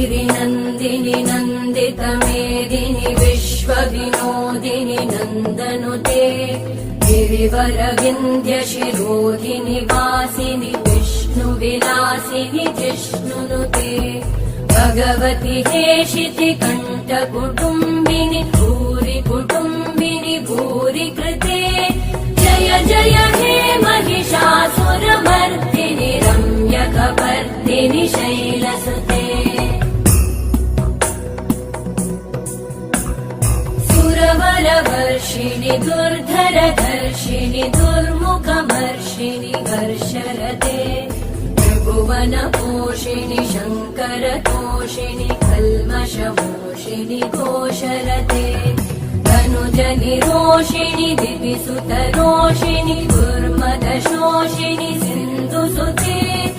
गिरिनन्दिनि नन्दितमेदिनि विश्वविनोदिनि नन्दनुते गिरिवरविन्द्यशिरोधिनि वासिनि विष्णुविलासिनि जिष्णुनुते भगवति हेशिति कण्ठकुटुम्बिनि भूरि कुटुम्बिनि भूरि कृते जय जय हे महिषासुरमर्दिनि रम्यकपर्दिनि शैलसुते सुरवरवर्षिणि दुर्धरधर्षिणि दुर्मुखमर्षिणि वर्षरते त्रिभुवनपोषिणि शङ्करतोषिणि कल्मषमोषिणि घोषरते तनुजनिरोषिणि दिविसुतरोषिणि दुर्मदशोषिणि सिन्धुसुते